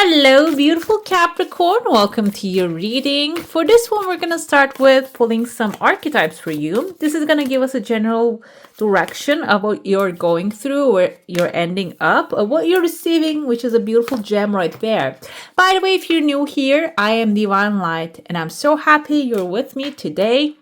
Hello, beautiful Capricorn. Welcome to your reading. For this one, we're going to start with pulling some archetypes for you. This is going to give us a general direction of what you're going through, where you're ending up, or what you're receiving, which is a beautiful gem right there. By the way, if you're new here, I am Divine Light, and I'm so happy you're with me today.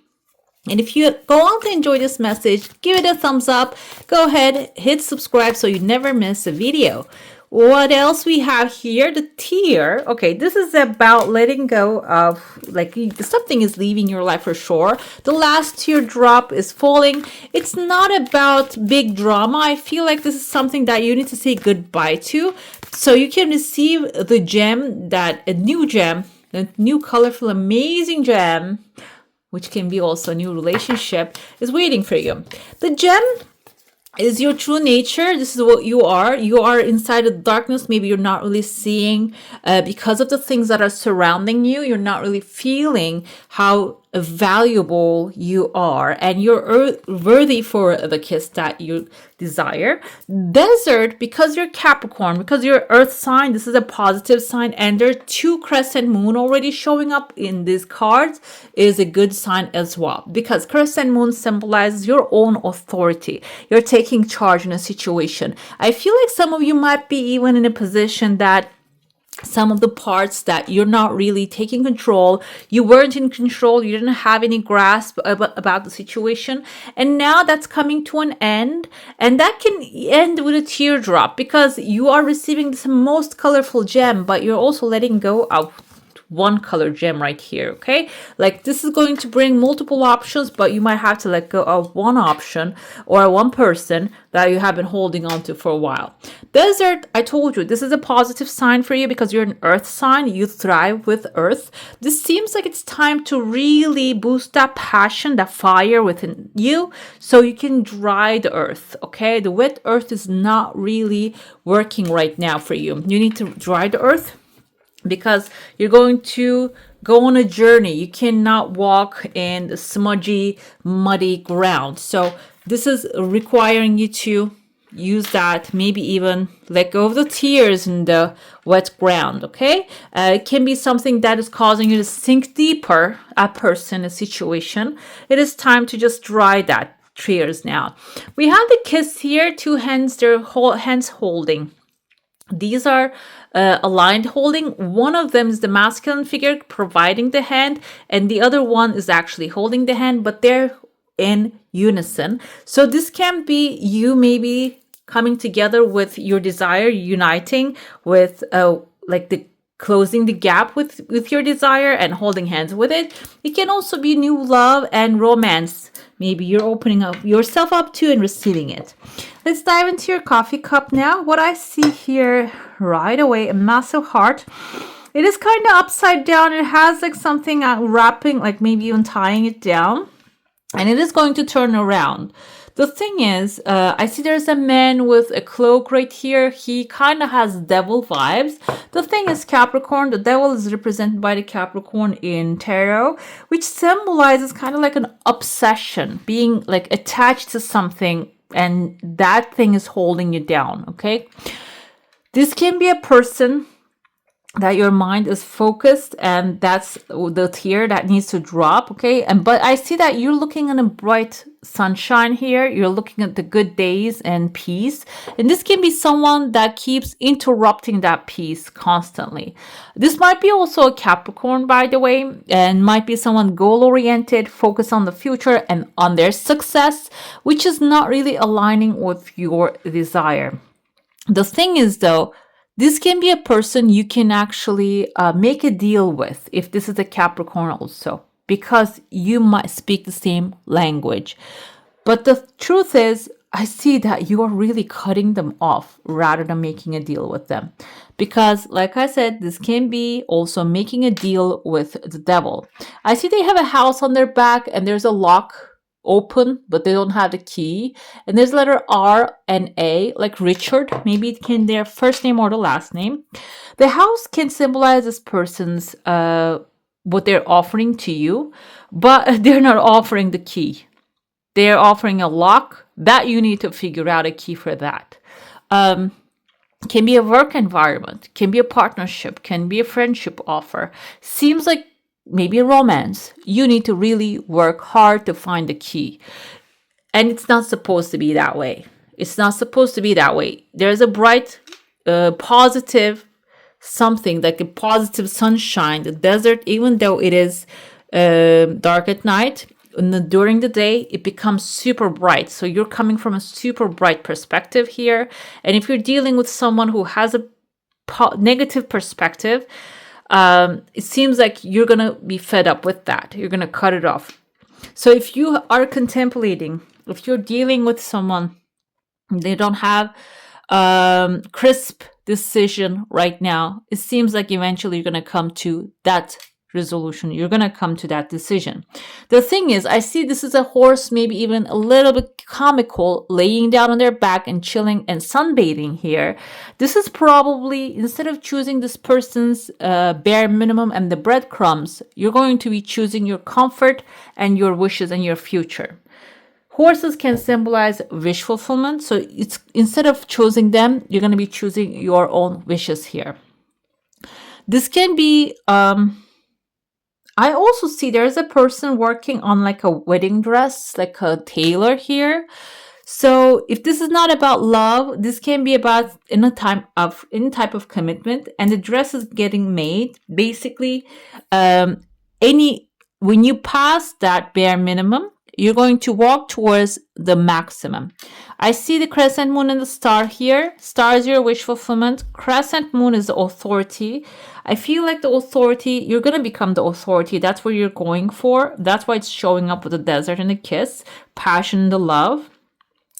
And if you go on to enjoy this message, give it a thumbs up. Go ahead, hit subscribe so you never miss a video. What else we have here? The tear. Okay, this is about letting go of, like, something is leaving your life for sure. The last teardrop is falling. It's not about big drama. I feel like this is something that you need to say goodbye to. So you can receive the gem, a new colorful, amazing gem, which can be also a new relationship, is waiting for you. The gem is your true nature. This is what you are. You are inside the darkness. Maybe you're not really seeing because of the things that are surrounding you. You're not really feeling how valuable you are, and you're worthy for the kiss that you desire. Desert, because you're Capricorn, because you're earth sign, this is a positive sign, and there are 2 crescent moon already showing up in these cards, is a good sign as well, because crescent moon symbolizes your own authority. You're taking charge in a situation. I feel like some of you might be even in a position that some of the parts that you're not really taking control, you weren't in control, you didn't have any grasp about the situation, and now that's coming to an end, and that can end with a teardrop because you are receiving this most colorful gem, but you're also letting go of one color gem right here. Okay, like this is going to bring multiple options, but you might have to let go of one option or one person that you have been holding on to for a while. Desert, I told you, this is a positive sign for you because you're an earth sign. You thrive with earth. This seems like it's time to really boost that passion, that fire within you, so you can dry the earth. Okay, the wet earth is not really working right now for you. You need to dry the earth, because you're going to go on a journey. You cannot walk in smudgy, muddy ground. So this is requiring you to use that, maybe even let go of the tears in the wet ground, okay? It can be something that is causing you to sink deeper, a person, a situation. It is time to just dry that tears now. We have the kiss here, 2 hands, they're hands holding. These are aligned holding. One of them is the masculine figure providing the hand, and the other one is actually holding the hand, but they're in unison. So this can be you maybe coming together with your desire, uniting with like the closing the gap with your desire and holding hands with it. It can also be new love and romance. Maybe you're opening up yourself up to and receiving it. Let's dive into your coffee cup now. What I see here right away, a massive heart. It is kind of upside down. It has like something wrapping, like maybe even tying it down. And it is going to turn around. The thing is, I see there's a man with a cloak right here. He kind of has devil vibes. The thing is, Capricorn, the devil is represented by the Capricorn in tarot, which symbolizes kind of like an obsession, being like attached to something, and that thing is holding you down, okay? This can be a person that your mind is focused, and that's the tear that needs to drop, okay? But I see that you're looking at a bright sunshine here. You're looking at the good days and peace, and this can be someone that keeps interrupting that peace constantly. This might be also a Capricorn, by the way, and might be someone goal-oriented, focused on the future and on their success, which is not really aligning with your desire. The thing is, though, this can be a person you can actually make a deal with, if this is a Capricorn also, because you might speak the same language. But the truth is, I see that you are really cutting them off rather than making a deal with them. Because, like I said, this can be also making a deal with the devil. I see they have a house on their back and there's a lock open, but they don't have the key, and there's letter R and A, like Richard. Maybe it can their first name or the last name. The house can symbolize this person's what they're offering to you, but they're not offering the key. They're offering a lock that you need to figure out a key for that. Can be a work environment, can be a partnership, can be a friendship offer. Seems like maybe a romance. You need to really work hard to find the key. And it's not supposed to be that way. It's not supposed to be that way. There's a bright, positive something like a positive sunshine. The desert, even though it is dark at night, during the day it becomes super bright. So you're coming from a super bright perspective here. And if you're dealing with someone who has a negative perspective, it seems like you're gonna be fed up with that. You're gonna cut it off. So if you are contemplating, if you're dealing with someone, they don't have crisp decision right now, it seems like eventually you're going to come to that resolution. You're going to come to that decision. The thing is, I see this is a horse, maybe even a little bit comical, laying down on their back and chilling and sunbathing here. This is probably, instead of choosing this person's bare minimum and the breadcrumbs, you're going to be choosing your comfort and your wishes and your future. Horses can symbolize wish fulfillment. So it's, instead of choosing them, you're going to be choosing your own wishes here. This can be, I also see there's a person working on like a wedding dress, like a tailor here. So if this is not about love, this can be about any type of commitment, and the dress is getting made. Basically, when you pass that bare minimum, you're going to walk towards the maximum. I see the crescent moon and the star here. Star is your wish fulfillment. Crescent moon is the authority. I feel like the authority, you're going to become the authority. That's what you're going for. That's why it's showing up with the desert and the kiss, passion and the love.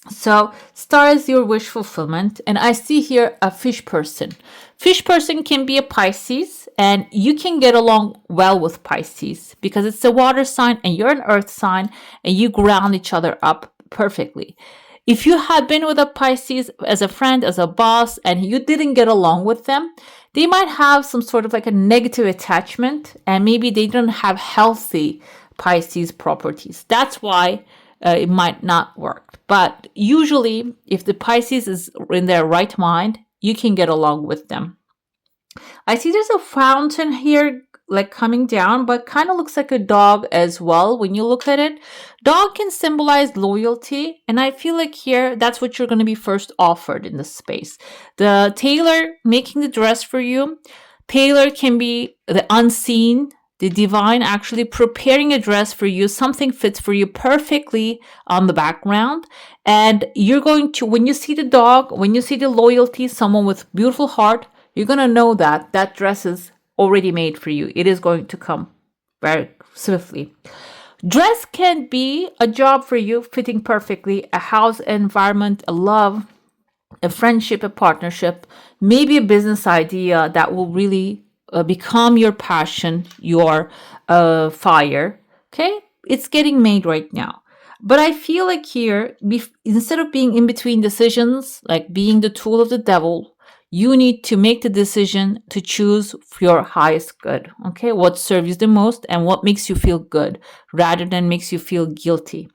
So star is your wish fulfillment. And I see here a fish person. Fish person can be a Pisces, and you can get along well with Pisces because it's a water sign and you're an earth sign, and you ground each other up perfectly. If you had been with a Pisces as a friend, as a boss, and you didn't get along with them, they might have some sort of like a negative attachment, and maybe they don't have healthy Pisces properties. That's why it might not work. But usually, if the Pisces is in their right mind, you can get along with them. I see there's a fountain here, like coming down, but kind of looks like a dog as well when you look at it. Dog can symbolize loyalty, and I feel like here that's what you're going to be first offered in this space. The tailor making the dress for you. Tailor can be the unseen, the divine actually preparing a dress for you. Something fits for you perfectly on the background. And you're going to, when you see the dog, when you see the loyalty, someone with beautiful heart, you're going to know that that dress is already made for you. It is going to come very swiftly. Dress can be a job for you, fitting perfectly, a house environment, a love, a friendship, a partnership, maybe a business idea that will really become your passion, your fire. Okay, it's getting made right now. But I feel like here, instead of being in between decisions, like being the tool of the devil, you need to make the decision to choose your highest good. Okay, what serves you the most and what makes you feel good rather than makes you feel guilty.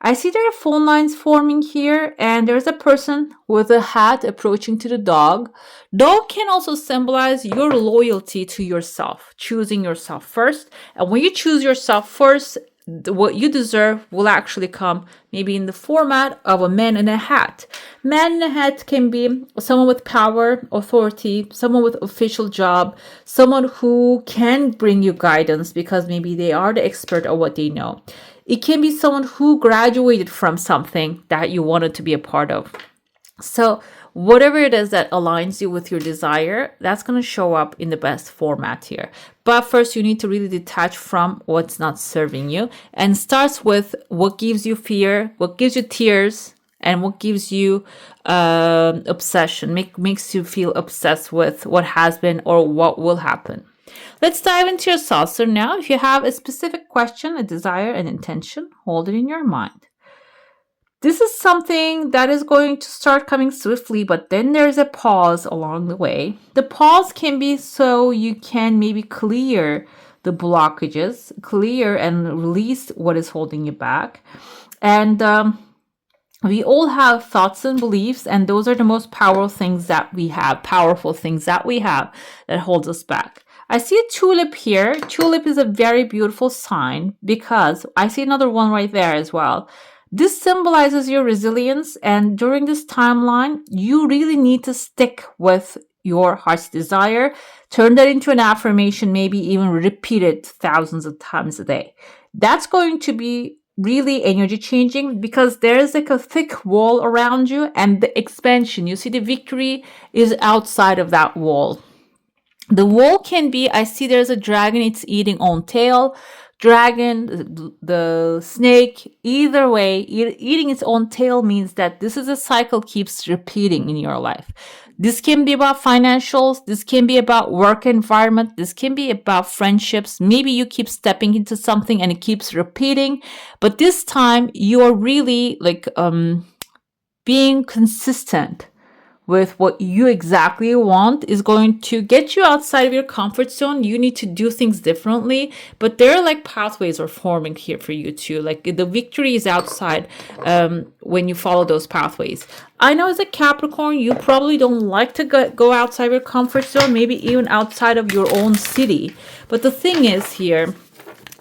I see there are phone lines forming here, and there's a person with a hat approaching to the dog. Dog can also symbolize your loyalty to yourself, choosing yourself first. And when you choose yourself first, what you deserve will actually come maybe in the format of a man in a hat. Man in a hat can be someone with power, authority, someone with official job, someone who can bring you guidance because maybe they are the expert of what they know. It can be someone who graduated from something that you wanted to be a part of. So whatever it is that aligns you with your desire, that's going to show up in the best format here. But first, you need to really detach from what's not serving you, and starts with what gives you fear, what gives you tears, and what gives you obsession, makes you feel obsessed with what has been or what will happen. Let's dive into your saucer now. If you have a specific question, a desire, an intention, hold it in your mind. This is something that is going to start coming swiftly, but then there's a pause along the way. The pause can be so you can maybe clear the blockages, clear and release what is holding you back. And We all have thoughts and beliefs, and those are the most powerful things that we have, that holds us back. I see a tulip here. Tulip is a very beautiful sign because I see another one right there as well. This symbolizes your resilience, and during this timeline, you really need to stick with your heart's desire. Turn that into an affirmation, maybe even repeat it thousands of times a day. That's going to be really energy changing because there's like a thick wall around you, and the expansion, you see the victory is outside of that wall. The wall can be, I see there's a dragon, it's eating own tail. Dragon, the snake, either way, eating its own tail means that this is a cycle keeps repeating in your life. This can be about financials. This can be about work environment. This can be about friendships. Maybe you keep stepping into something and it keeps repeating, but this time you are really like being consistent with what you exactly want is going to get you outside of your comfort zone. You need to do things differently, but there are like pathways are forming here for you too. Like the victory is outside when you follow those pathways. I know as a Capricorn, you probably don't like to go outside your comfort zone, maybe even outside of your own city. But the thing is here,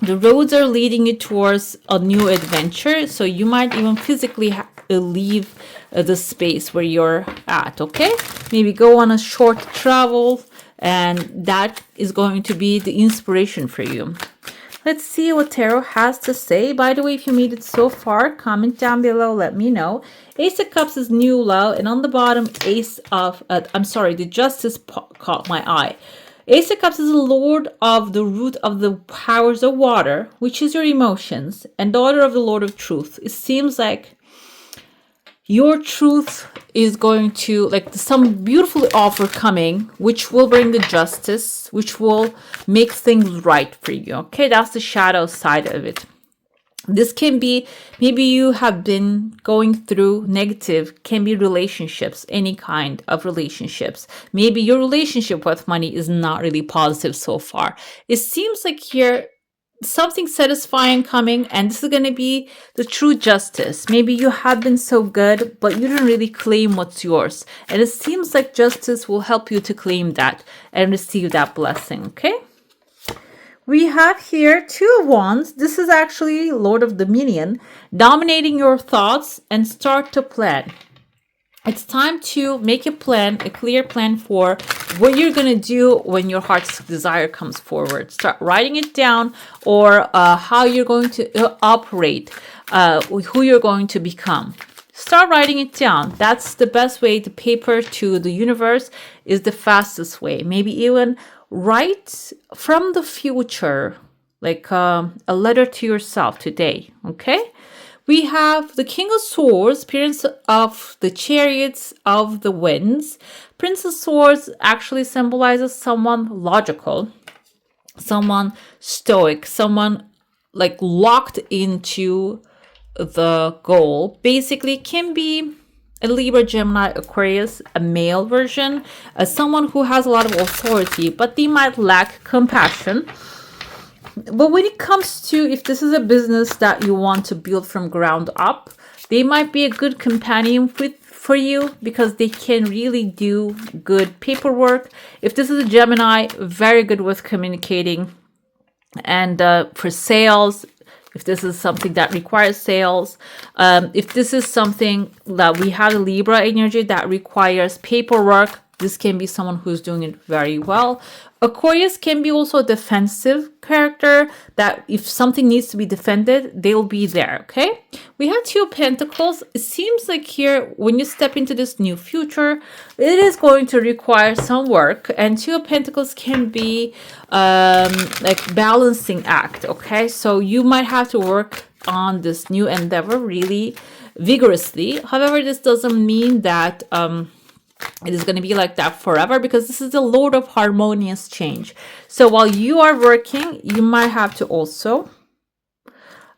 the roads are leading you towards a new adventure. So you might even physically leave the space where you're at, okay? Maybe go on a short travel, and that is going to be the inspiration for you. Let's see what Tarot has to say. By the way, if you made it so far, comment down below, let me know. Ace of Cups is new love, and on the bottom, the Justice caught my eye. Ace of Cups is the Lord of the root of the powers of water, which is your emotions, and daughter of the Lord of Truth. It seems like your truth is going to, like, some beautiful offer coming, which will bring the justice, which will make things right for you. Okay, that's the shadow side of it. This can be, maybe you have been going through negative, can be relationships, any kind of relationships. Maybe your relationship with money is not really positive so far. It seems like here something satisfying coming, and this is going to be the true justice. Maybe you have been so good, but you didn't really claim what's yours. And it seems like justice will help you to claim that and receive that blessing, okay? We have here Two of Wands. This is actually Lord of Dominion, dominating your thoughts and start to plan. It's time to make a plan, a clear plan for what you're going to do when your heart's desire comes forward. Start writing it down, or how you're going to operate, who you're going to become. Start writing it down. That's the best way. The paper to the universe is the fastest way. Maybe even write from the future, like a letter to yourself today, okay? We have the King of Swords, Prince of the Chariots of the Winds. Prince of Swords actually symbolizes someone logical, someone stoic, someone like locked into the goal. Basically, can be a Libra, Gemini, Aquarius, a male version, someone who has a lot of authority, but they might lack compassion. But when it comes to, if this is a business that you want to build from ground up, they might be a good companion for you because they can really do good paperwork. If this is a Gemini, very good with communicating. And for sales, if this is something that requires sales, if this is something that we have a Libra energy that requires paperwork, this can be someone who's doing it very well. Aquarius can be also a defensive character that if something needs to be defended, they'll be there, okay? We have Two of Pentacles. It seems like here, when you step into this new future, it is going to require some work. And Two of Pentacles can be like balancing act, okay? So you might have to work on this new endeavor really vigorously. However, this doesn't mean that it is going to be like that forever, because this is the Lord of harmonious change. So while you are working, you might have to also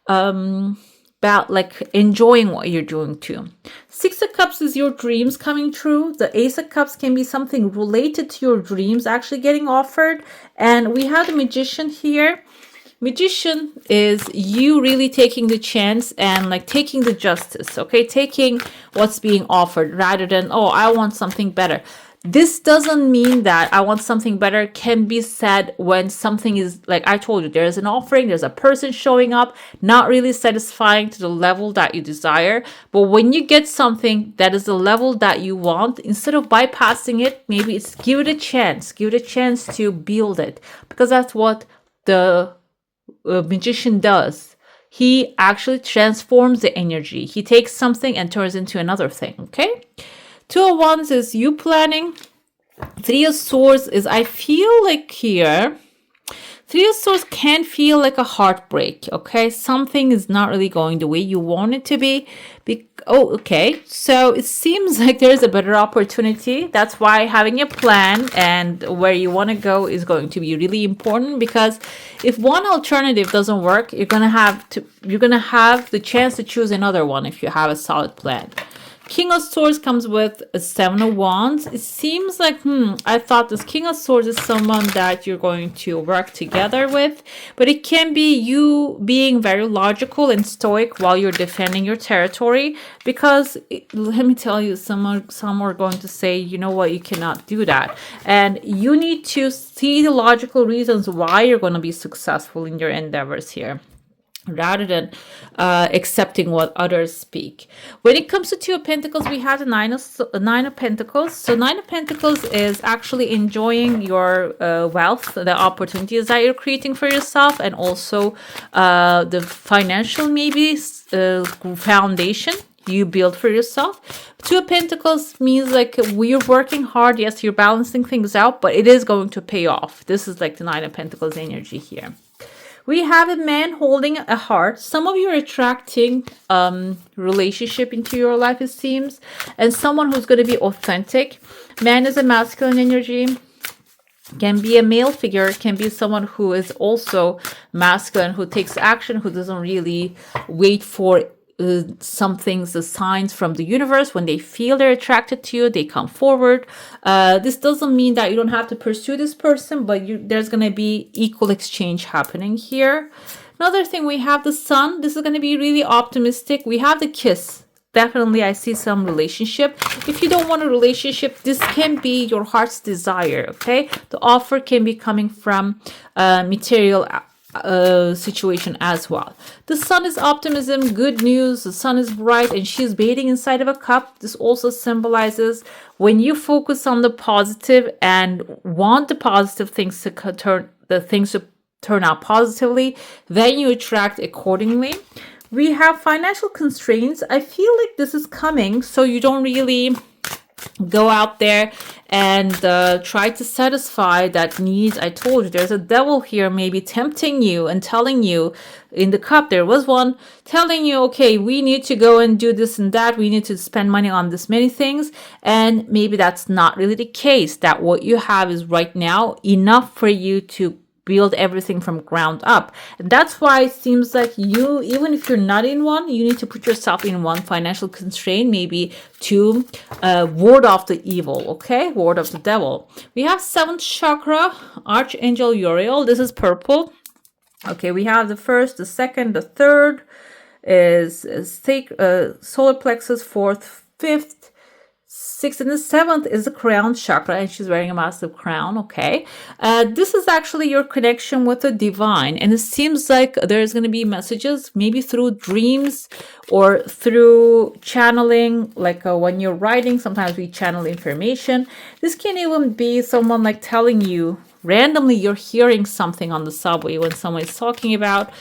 about like enjoying what you're doing too. Six of Cups is your dreams coming true. The Ace of Cups can be something related to your dreams actually getting offered. And we have the Magician here. Magician is you really taking the chance and like taking the justice, okay? Taking what's being offered rather than, oh, I want something better. This doesn't mean that I want something better can be said when something is, like I told you, there's an offering, there's a person showing up, not really satisfying to the level that you desire. But when you get something that is the level that you want, instead of bypassing it, maybe it's give it a chance to build it, because that's what the magician does. He actually transforms the energy. He takes something and turns into another thing, okay? Two of Wands is you planning. Three of Swords is, I feel like here, Three of Swords can feel like a heartbreak, okay? Something is not really going the way you want it to be. Okay. So it seems like there's a better opportunity. That's why having a plan and where you want to go is going to be really important, because if one alternative doesn't work, you're going to have the chance to choose another one if you have a solid plan. King of Swords comes with a Seven of Wands. It seems like, I thought this King of Swords is someone that you're going to work together with, but it can be you being very logical and stoic while you're defending your territory, because let me tell you, some are going to say, you know what, you cannot do that. And you need to see the logical reasons why you're going to be successful in your endeavors here, rather than accepting what others speak. When it comes to Two of Pentacles, we have the Nine of Pentacles. So Nine of Pentacles is actually enjoying your wealth, the opportunities that you're creating for yourself, and also the financial maybe foundation you build for yourself. Two of Pentacles means like we're working hard. Yes, you're balancing things out, but it is going to pay off. This is like the Nine of Pentacles energy here. We have a man holding a heart. Some of you are attracting relationship into your life, it seems, and someone who's going to be authentic. Man is a masculine energy. Can be a male figure, can be someone who is also masculine, who takes action, who doesn't really wait for some things, the signs from the universe. When they feel they're attracted to you, they come forward. This doesn't mean that you don't have to pursue this person, but there's going to be equal exchange happening here. Another thing, we have the Sun. This is going to be really optimistic. We have the Kiss. Definitely, I see some relationship. If you don't want a relationship, this can be your heart's desire, okay? The offer can be coming from material situation as well. The Sun is optimism, good news. The Sun is bright and she's bathing inside of a cup. This also symbolizes when you focus on the positive and want the positive things to turn out positively, then you attract accordingly. We have financial constraints. I feel like this is coming, so you don't really go out there and try to satisfy that need. I told you there's a devil here maybe tempting you and telling you, in the cup there was one telling you, okay, we need to go and do this and that, we need to spend money on this many things, and maybe that's not really the case, that what you have is right now enough for you to build everything from ground up. And that's why it seems like you, even if you're not in one, you need to put yourself in one financial constraint, maybe to ward off the evil, okay? Ward off the devil. We have 7th chakra, Archangel Uriel. This is purple. Okay, we have the 1st, the 2nd, the 3rd is solar plexus, 4th, 5th, 6th, and the 7th is the crown chakra, and she's wearing a massive crown, okay? This is actually your connection with the divine, and it seems like there's going to be messages, maybe through dreams or through channeling, like when you're writing, sometimes we channel information. This can even be someone like telling you, randomly you're hearing something on the subway when someone is talking about,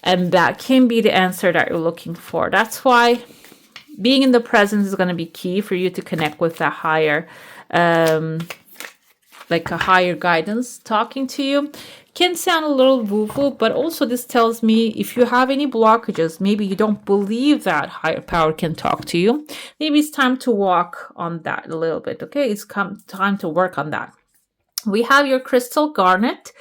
and that can be the answer that you're looking for. That's why being in the present is going to be key for you to connect with a higher, like a higher guidance talking to you. Can sound a little woo-woo, but also this tells me if you have any blockages, maybe you don't believe that higher power can talk to you. Maybe it's time to walk on that a little bit, okay? It's time to work on that. We have your crystal garnet.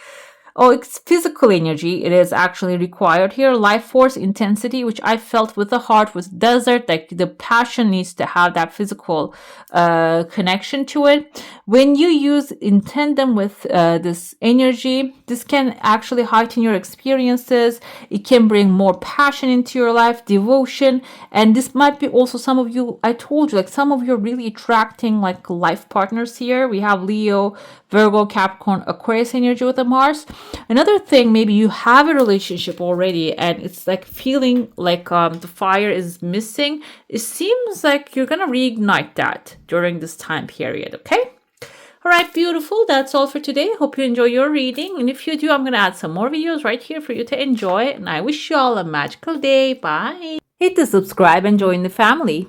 Oh, it's physical energy. It is actually required here. Life force intensity, which I felt with the heart, with desert. Like the passion needs to have that physical connection to it. When you use in tandem with this energy, this can actually heighten your experiences. It can bring more passion into your life, devotion, and this might be also some of you. I told you, like some of you are really attracting like life partners here. We have Leo, Virgo, Capricorn, Aquarius energy with the Mars. Another thing, maybe you have a relationship already and it's like feeling like the fire is missing. It seems like you're gonna reignite that during this time period, okay? All right, beautiful. That's all for today. Hope you enjoy your reading. And if you do, I'm going to add some more videos right here for you to enjoy. And I wish you all a magical day. Bye. Hit the subscribe and join the family.